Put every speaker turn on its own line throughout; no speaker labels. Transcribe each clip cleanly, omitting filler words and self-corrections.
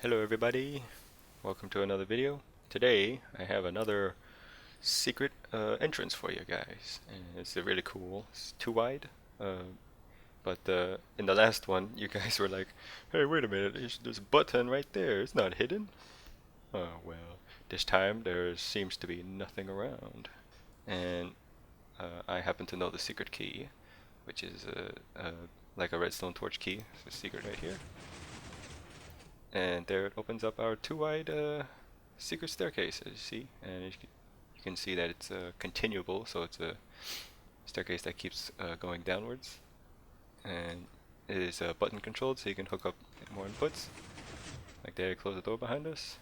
Hello everybody, welcome to another video. Today I have another secret entrance for you guys, and it's really cool. It's too wide, but in the last one you guys were like, hey wait a minute, there's a button right there, it's not hidden. Oh well, this time there seems to be nothing around, and I happen to know the secret key, which is like a Redstone Torch Key. It's a secret right here. And there it opens up our too wide secret staircase, as you see. And you can see that it's continuable, so it's a staircase that keeps going downwards. And it is button controlled, so you can hook up more inputs. Like there, close the door behind us.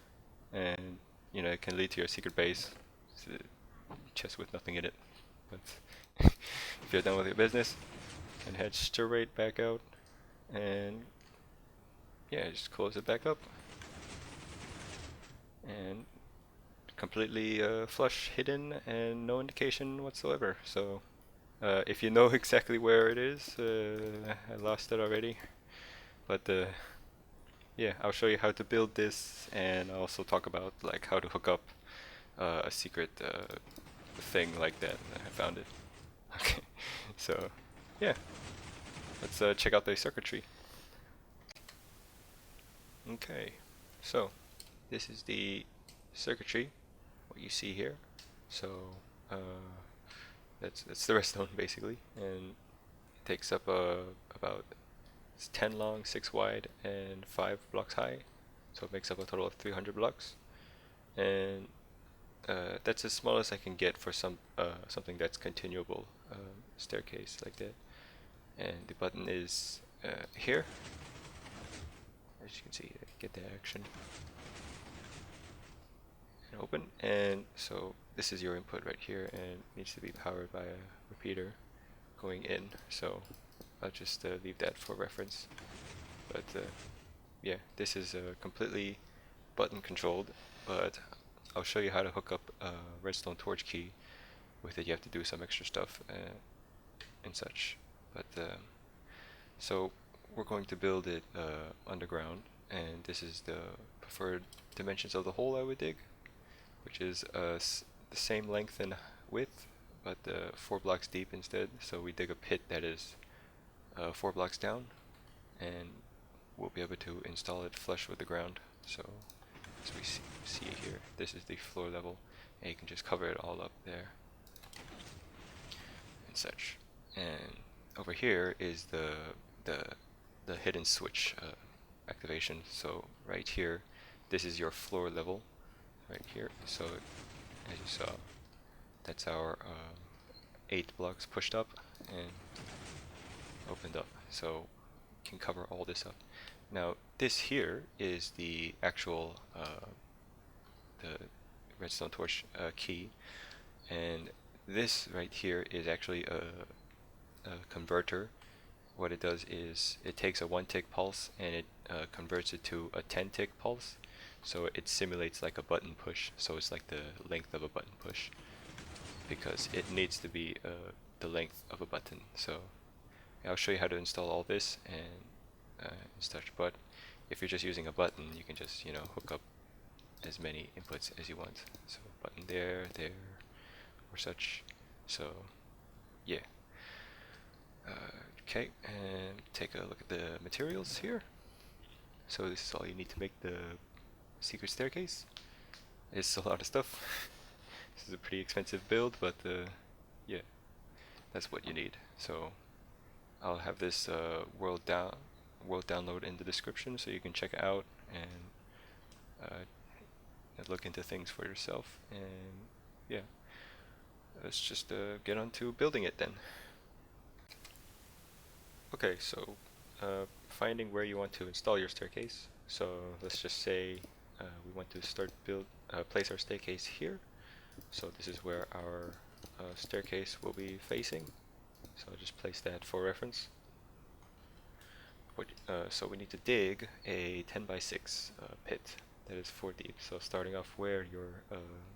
And you know, it can lead to your secret base. It's a chest with nothing in it. But if you're done with your business, you can head straight back out. And yeah, just close it back up. And completely flush, hidden, and no indication whatsoever. So if you know exactly where it is, I lost it already. But yeah, I'll show you how to build this, and I'll also talk about like how to hook up a secret thing like that. I found it. Okay, so yeah, let's check out the circuitry. Okay, so this is the circuitry, what you see here. So that's the redstone basically, and it takes up about it's 10 long, 6 wide, and 5 blocks high. So it makes up a total of 300 blocks, and that's as small as I can get for something that's continuable staircase like that. And the button is here, as you can see. Get the action and open, and so this is your input right here, and it needs to be powered by a repeater going in. So I'll just leave that for reference. But yeah, this is completely button controlled, but I'll show you how to hook up Redstone Torch Key. With it you have to do some extra stuff and such. But so we're going to build it underground, and this is the preferred dimensions of the hole I would dig, which is the same length and width, but 4 blocks deep instead. So we dig a pit that is 4 blocks down, and we'll be able to install it flush with the ground. So as we see here, this is the floor level, and you can just cover it all up there and such. And over here is the hidden switch activation. So right here, this is your floor level right here. So as you saw, that's our 8 blocks pushed up and opened up, so you can cover all this up. Now this here is the actual the Redstone Torch key, and this right here is actually a converter. What it does is it takes a 1-tick pulse and it converts it to a 10-tick pulse, so it simulates like a button push. So it's like the length of a button push, because it needs to be the length of a button. So I'll show you how to install all this and such. But if you're just using a button, you can just hook up as many inputs as you want. So button there, or such. So yeah. Okay, and take a look at the materials here. So this is all you need to make the secret staircase. It's a lot of stuff. This is a pretty expensive build, but yeah, that's what you need. So I'll have this world download in the description, so you can check it out and look into things for yourself. And yeah, let's just get on to building it then. Okay, so finding where you want to install your staircase. So let's just say we want to place our staircase here. So this is where our staircase will be facing. So I'll just place that for reference. So we need to dig a 10 by 6 pit that is 4 deep. So starting off where your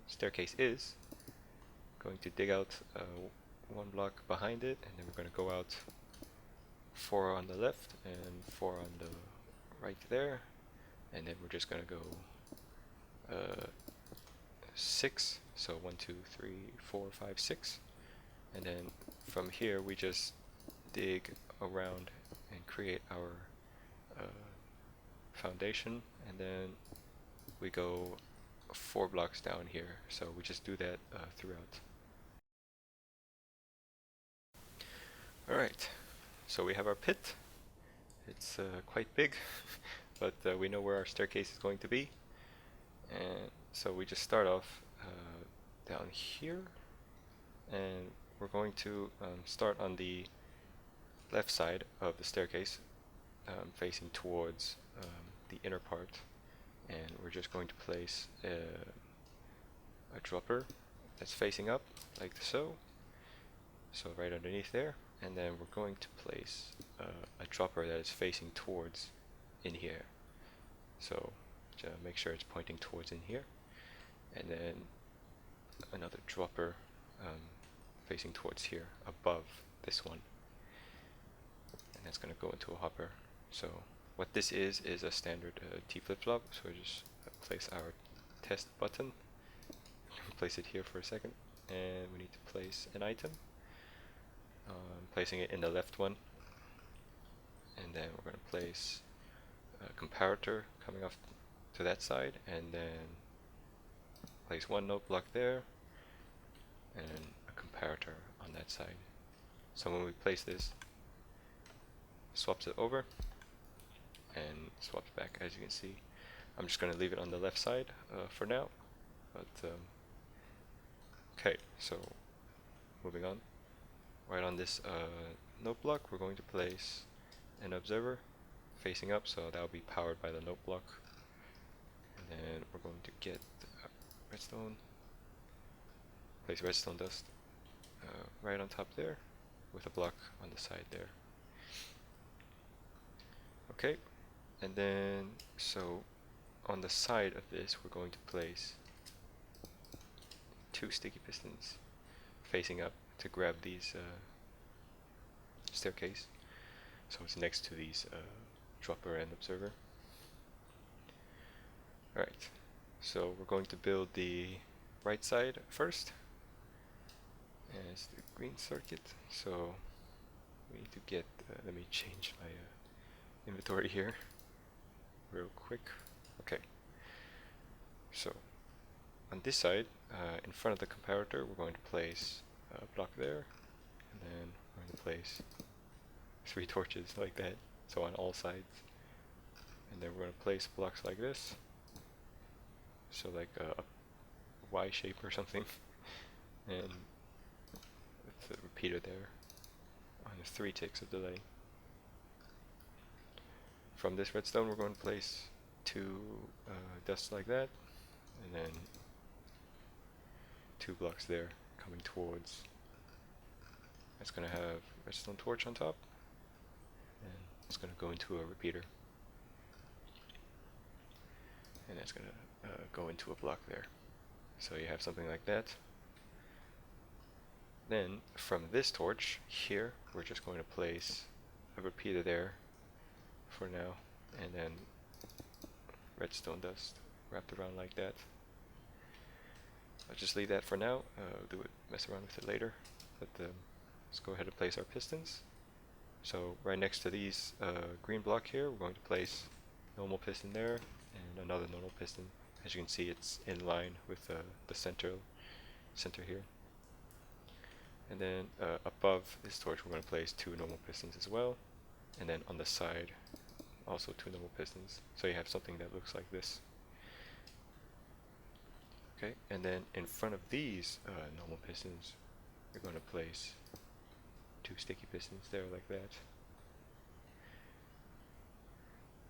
staircase is, going to dig out 1 block behind it, and then we're going to go out 4 on the left and 4 on the right there, and then we're just gonna go 6. So 1, 2, 3, 4, 5, 6, and then from here we just dig around and create our foundation, and then we go 4 blocks down here. So we just do that throughout. Alright, so we have our pit. It's quite big, but we know where our staircase is going to be. And so we just start off down here, and we're going to start on the left side of the staircase, facing towards the inner part, and we're just going to place a dropper that's facing up like so right underneath there, and then we're going to place a dropper that is facing towards in here, so make sure it's pointing towards in here, and then another dropper facing towards here above this one, and that's going to go into a hopper. So what this is a standard T flip-flop, so we just place our test button, place it here for a second, and we need to place an item, placing it in the left one, and then we're going to place a comparator coming off to that side, and then place one note block there and a comparator on that side. So when we place this, swaps it over and swaps back, as you can see. I'm just going to leave it on the left side for now, but okay, so moving on. Right on this note block, we're going to place an observer facing up, so that will be powered by the note block. And then we're going to get redstone, place redstone dust right on top there, with a block on the side there. Okay, and then so on the side of this, we're going to place 2 sticky pistons facing up to grab these staircase. So it's next to these dropper and observer. Alright, so we're going to build the right side first, and it's the green circuit. So we need to get, let me change my inventory here real quick. Okay, so on this side, in front of the comparator, we're going to place a block there, and then we're going to place 3 torches like that, so on all sides, and then we're going to place blocks like this, so like a Y shape or something, and with the repeater there on 3 ticks of delay. From this redstone, we're going to place 2 dusts like that, and then 2 blocks there coming towards. That's going to have redstone torch on top, and it's going to go into a repeater, and that's going to go into a block there. So you have something like that. Then from this torch here, we're just going to place a repeater there for now, and then redstone dust wrapped around like that. I'll just leave that for now. Mess around with it later. But let's go ahead and place our pistons. So right next to these green block here, we're going to place normal piston there and another normal piston. As you can see, it's in line with the center here. And then above this torch, we're going to place 2 normal pistons as well. And then on the side, also 2 normal pistons. So you have something that looks like this. Okay, and then in front of these normal pistons, you're going to place 2 sticky pistons there like that.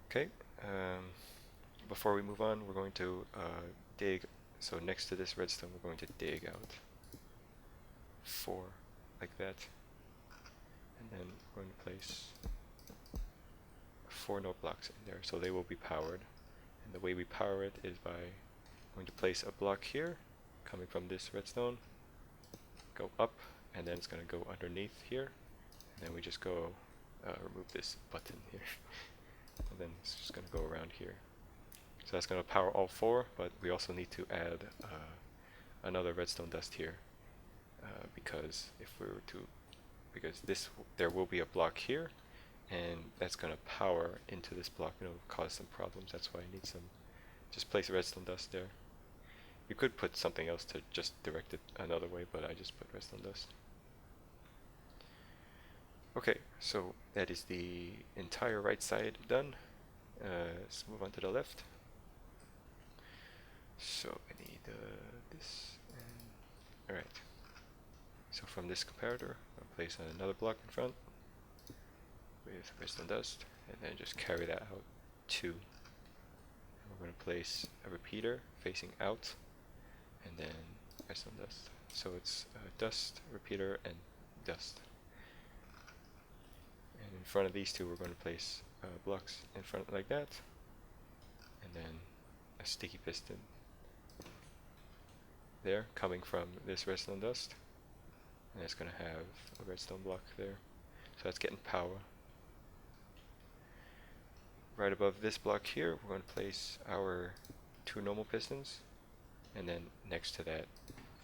Okay, before we move on, we're going to dig. So next to this redstone, we're going to dig out 4 like that, and then we're going to place 4 note blocks in there, so they will be powered. And the way we power it is by going to place a block here, coming from this redstone, go up, and then it's going to go underneath here, and then we just go remove this button here, and then it's just going to go around here. So that's going to power all 4, but we also need to add another redstone dust here, because if we were to, because there will be a block here, and that's going to power into this block, and it'll cause some problems. That's why I need some, just place redstone dust there. You could put something else to just direct it another way, but I just put redstone dust. Okay, so that is the entire right side done. Let's move on to the left. So I need this, and alright. So from this comparator, I'll place another block in front with redstone dust, and then just carry that out 2. We're going to place a repeater facing out, and then redstone dust. So it's dust, repeater, and dust. And in front of these 2, we're going to place blocks in front like that, and then a sticky piston there coming from this redstone dust, and it's going to have a redstone block there. So that's getting power. Right above this block here, we're going to place our 2 normal pistons, and then next to that,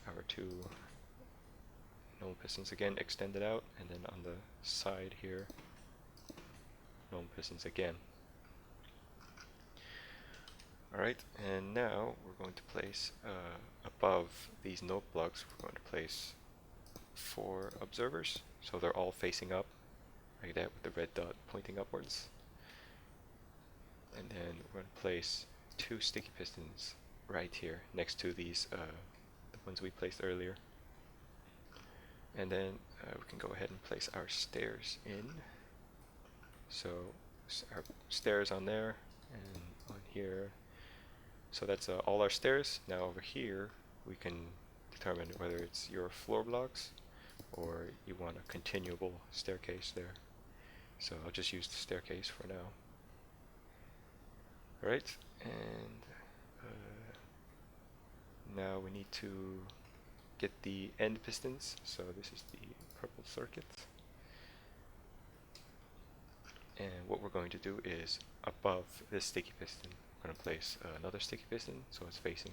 our 2 normal pistons again extended out, and then on the side here, normal pistons again. Alright, and now we're going to place above these Noteblocks, we're going to place 4 observers, so they're all facing up like that with the red dot pointing upwards. And then we're going to place 2 sticky pistons right here next to these the ones we placed earlier. And then we can go ahead and place our stairs in. So our stairs on there and on here. So that's all our stairs. Now over here we can determine whether it's your floor blocks or you want a continuable staircase there. So I'll just use the staircase for now. Alright, and now we need to get the end pistons. So this is the purple circuit. And what we're going to do is above this sticky piston, we're going to place another sticky piston so it's facing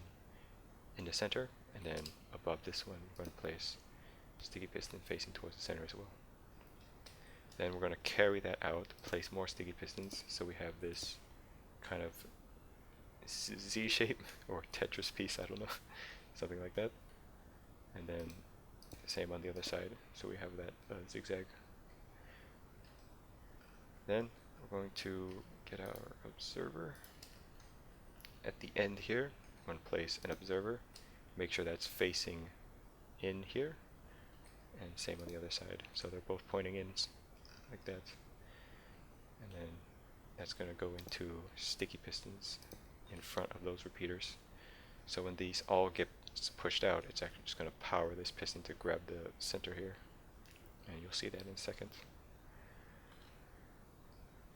in the center, and then above this one we're going to place a sticky piston facing towards the center as well. Then we're going to carry that out, place more sticky pistons, so we have this kind of Z shape or Tetris piece, I don't know, something like that. And then same on the other side, so we have that zigzag. Then we're going to get our observer. At the end here, we're going to place an observer, make sure that's facing in here, and same on the other side, so they're both pointing in like that. And then that's going to go into sticky pistons in front of those repeaters. So when these all get pushed out, it's actually just going to power this piston to grab the center here, and you'll see that in a second.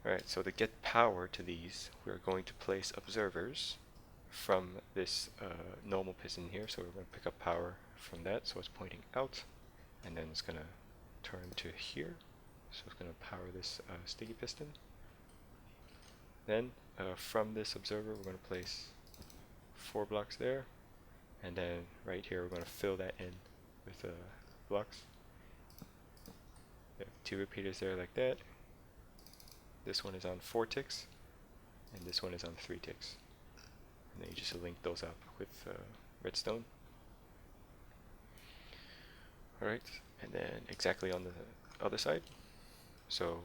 Alright, so to get power to these, we're going to place observers from this normal piston here. So we're going to pick up power from that, so it's pointing out, and then it's going to turn to here. So it's going to power this sticky piston. Then from this observer, we're going to place 4 blocks there, and then right here we're going to fill that in with blocks. We have 2 repeaters there like that. This one is on 4 ticks, and this one is on 3 ticks. And then you just link those up with redstone. Alright, and then exactly on the other side. So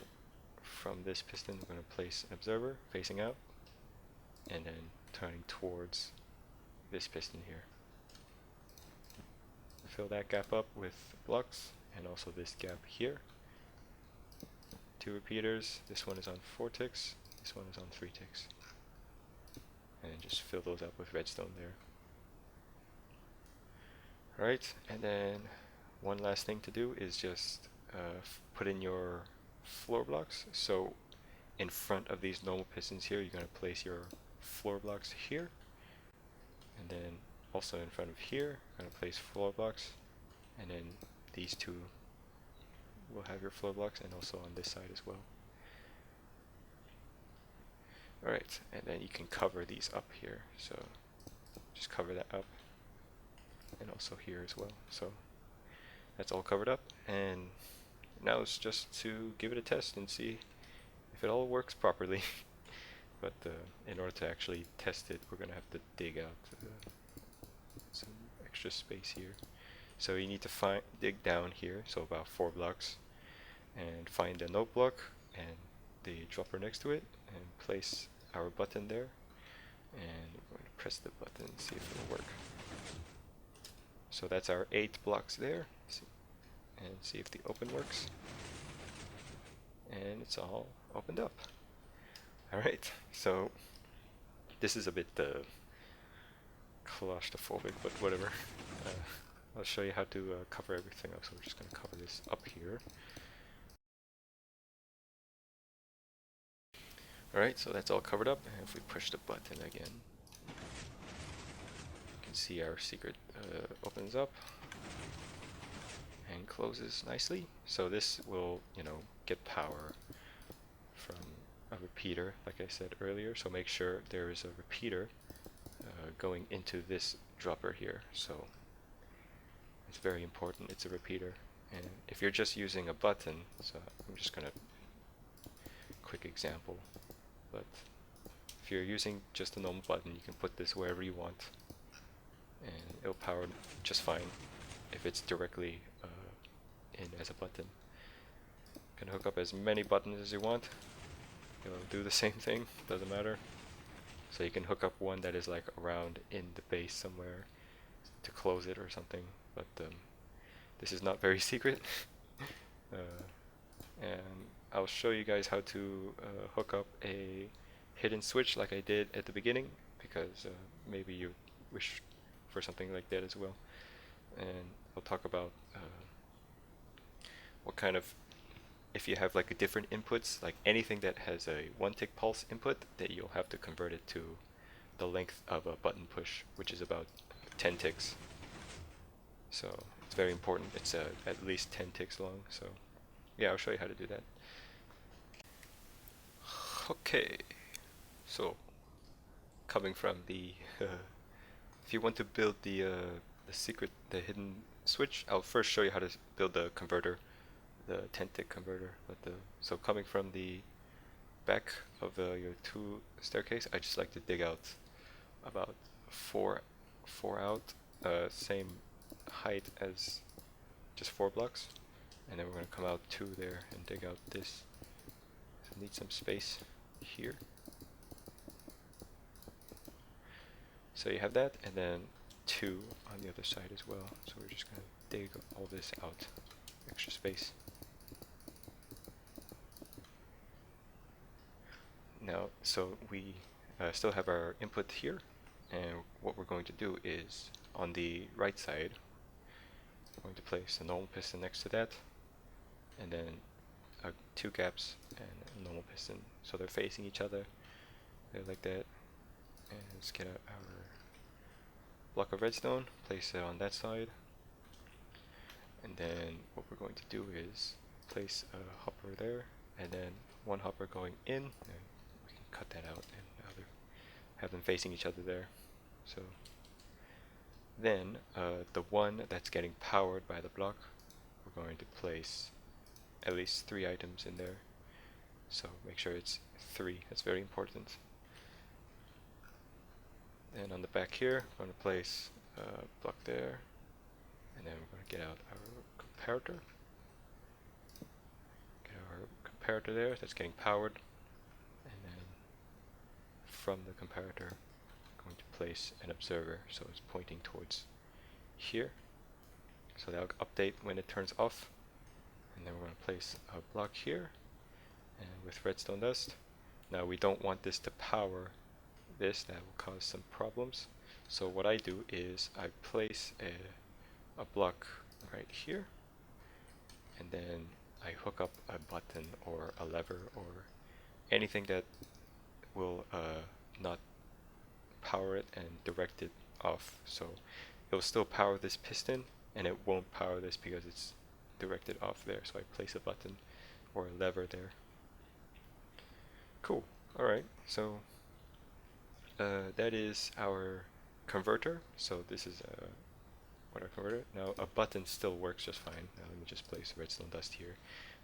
from this piston we're going to place an observer facing out, and then turning towards this piston here. Fill that gap up with blocks, and also this gap here. 2 repeaters, this one is on 4 ticks, this one is on 3 ticks. And just fill those up with redstone there. Alright, and then one last thing to do is just put in your floor blocks. So in front of these normal pistons here, you're going to place your floor blocks here. And then also in front of here, you're going to place floor blocks. And then these 2 will have your floor blocks, and also on this side as well. Alright, and then you can cover these up here, so just cover that up, and also here as well. So that's all covered up, and now it's just to give it a test and see if it all works properly. But in order to actually test it, we're gonna have to dig out some extra space here. So you need to dig down here, so about 4 blocks, and find the note block and the dropper next to it, and place our button there, and we're going to press the button and see if it'll work. So that's our 8 blocks there, and see if the open works, and it's all opened up. Alright, so this is a bit claustrophobic, but whatever. I'll show you how to cover everything up, so we're just going to cover this up here. Alright, so that's all covered up, and if we push the button again, you can see our secret opens up and closes nicely. So this will, get power from a repeater, like I said earlier, so make sure there is a repeater going into this dropper here. So it's very important, it's a repeater. And if you're just using a button, so I'm just gonna quick example, but if you're using just a normal button, you can put this wherever you want and it'll power just fine if it's directly in as a button. You can hook up as many buttons as you want, it'll do the same thing, doesn't matter. So you can hook up one that is like around in the base somewhere to close it or something, but this is not very secret. And I'll show you guys how to hook up a hidden switch like I did at the beginning, because maybe you wish for something like that as well. And I'll talk about what kind of, if you have like a different inputs, like anything that has a 1-tick pulse input, that you'll have to convert it to the length of a button push, which is about 10 ticks. So it's very important, it's at least 10 ticks long. So yeah, I'll show you how to do that. Okay, so coming from the if you want to build the hidden switch, I'll first show you how to build the converter, the 10-tick converter. But so coming from the back of your 2 staircase, I just like to dig out about 4 out, same height as just 4 blocks, and then we're going to come out 2 there and dig out this. So need some space here. So you have that, and then 2 on the other side as well. So we're just going to dig all this out, extra space. Now, so we still have our input here, and what we're going to do is on the right side, we're going to place a normal piston next to that, and then 2 gaps and a normal piston, so they're facing each other. They're like that. And let's get out our block of redstone, place it on that side, and then what we're going to do is place a hopper there, and then 1 hopper going in, and we can cut that out and have them facing each other there. So then the one that's getting powered by the block, we're going to place at least 3 items in there. So make sure it's 3, that's very important. And on the back here, I'm going to place a block there, and then we're going to get out our comparator. Get our comparator there, that's getting powered, and then from the comparator, I'm going to place an observer, so it's pointing towards here. So that'll update when it turns off, and then we're going to place a block here, and with redstone dust. Now we don't want this to power this, that will cause some problems. So what I do is I place a block right here, and then I hook up a button or a lever or anything that will not power it and direct it off. So it will still power this piston, and it won't power this because it's directed off there. So I place a button or a lever there. Cool. Alright, so that is our converter. So this is what our converter. Now a button still works just fine. Now let me just place redstone dust here.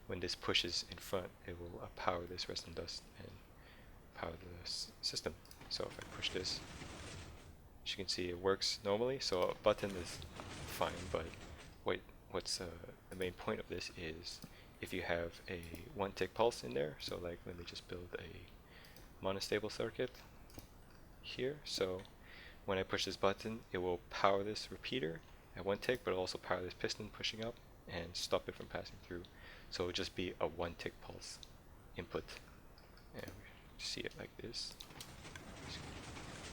When this pushes in front, it will power this redstone dust and power the system. So if I push this, as you can see, it works normally. So a button is fine, but what's the main point of this is if you have a 1-tick pulse in there. So like, let me just build a monostable circuit here. So when I push this button, it will power this repeater at 1 tick, but also power this piston pushing up and stop it from passing through. So it'll just be a 1-tick pulse input. And we see it like this.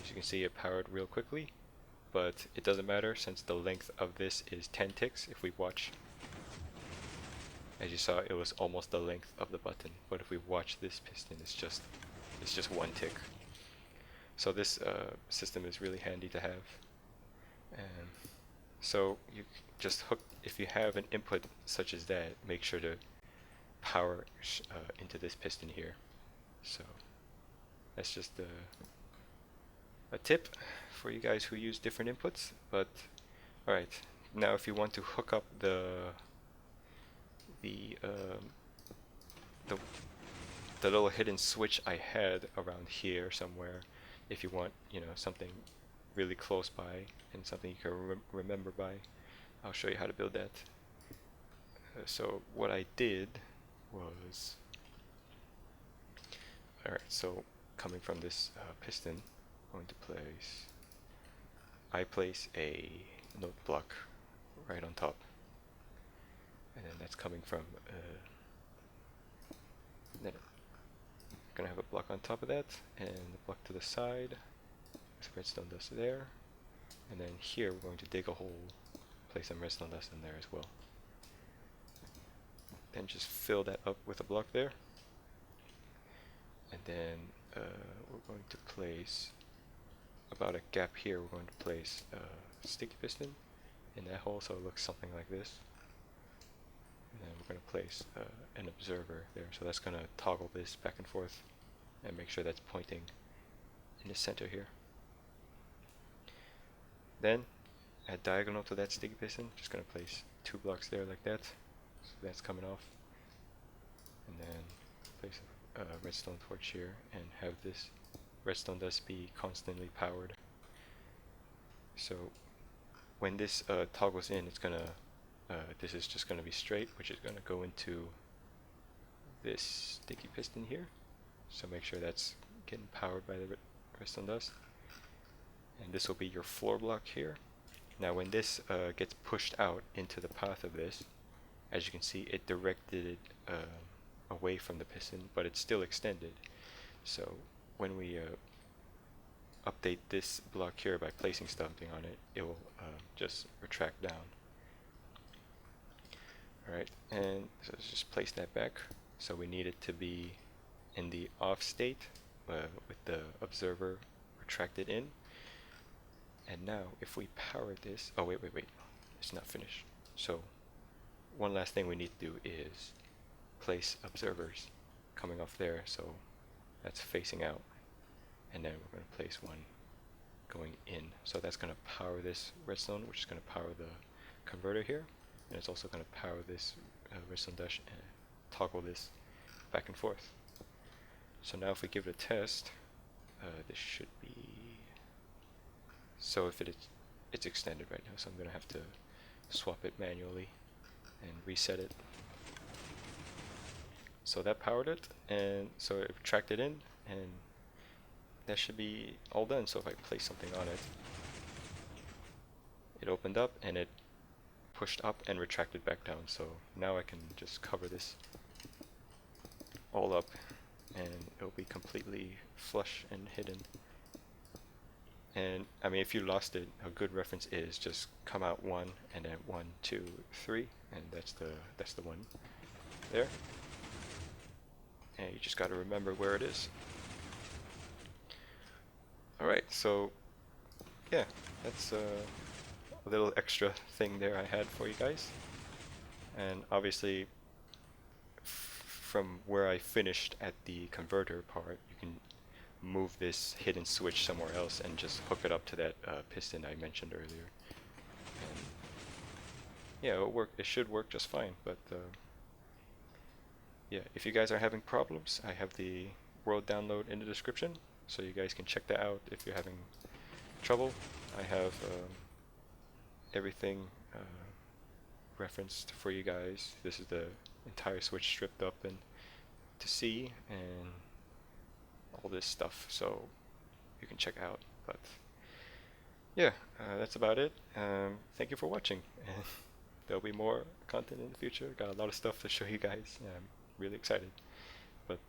As you can see, it powered real quickly, but it doesn't matter since the length of this is 10 ticks. If we watch, as you saw, it was almost the length of the button. But if we watch this piston, it's just 1 tick. So this system is really handy to have. And so you just hook, if you have an input such as that, make sure to power into this piston here. So that's just a tip for you guys who use different inputs. But alright, now if you want to hook up the little hidden switch I had around here somewhere, if you want, you know, something really close by and something you can remember by, I'll show you how to build that. So what I did was, alright, so coming from this piston, I'm going to place a note block right on top, and then that's coming from then I'm gonna have a block on top of that and a block to the side with redstone dust there, and then here we're going to dig a hole, place some redstone dust in there as well. Then just fill that up with a block there, and then we're going to place about a gap here. We're going to place a sticky piston in that hole, so it looks something like this. And then we're going to place an observer there, so that's going to toggle this back and forth and make sure that's pointing in the center here. Then at diagonal to that sticky piston, just going to place 2 blocks there like that, so that's coming off, and then place a redstone torch here and have this redstone dust be constantly powered. So when this toggles in, it's gonna this is just gonna be straight, which is gonna go into this sticky piston here. So make sure that's getting powered by the redstone dust. And this will be your floor block here. Now when this gets pushed out into the path of this, as you can see, it directed it away from the piston, but it's still extended. So when we update this block here by placing something on it, it will just retract down. Alright, and so let's just place that back. So we need it to be in the off state with the observer retracted in. And now if we power this, oh wait, it's not finished. So one last thing we need to do is place observers coming off there, so that's facing out, and then we're going to place one going in, so that's going to power this redstone, which is going to power the converter here, and it's also going to power this redstone dash and toggle this back and forth. So now if we give it a test, this should be, so if it's extended right now, so I'm going to have to swap it manually and reset it. So that powered it, and so it retracted in, and that should be all done. So if I place something on it, it opened up and it pushed up and retracted back down. So now I can just cover this all up and it'll be completely flush and hidden. And I mean, if you lost it, a good reference is just come out 1 and then 1, 2, 3, and that's the one there. And you just got to remember where it is. Alright, so yeah, that's a little extra thing there I had for you guys. And obviously from where I finished at the converter part, you can move this hidden switch somewhere else and just hook it up to that piston I mentioned earlier. And yeah, it'll work. It should work just fine. But yeah, if you guys are having problems, I have the world download in the description, so you guys can check that out if you're having trouble. I have everything referenced for you guys. This is the entire switch stripped up and to see, and all this stuff, so you can check out. But yeah, that's about it. Thank you for watching, and there'll be more content in the future. Got a lot of stuff to show you guys. I'm really excited. But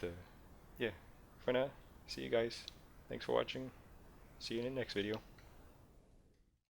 yeah, for now, see you guys. Thanks for watching. See you in the next video.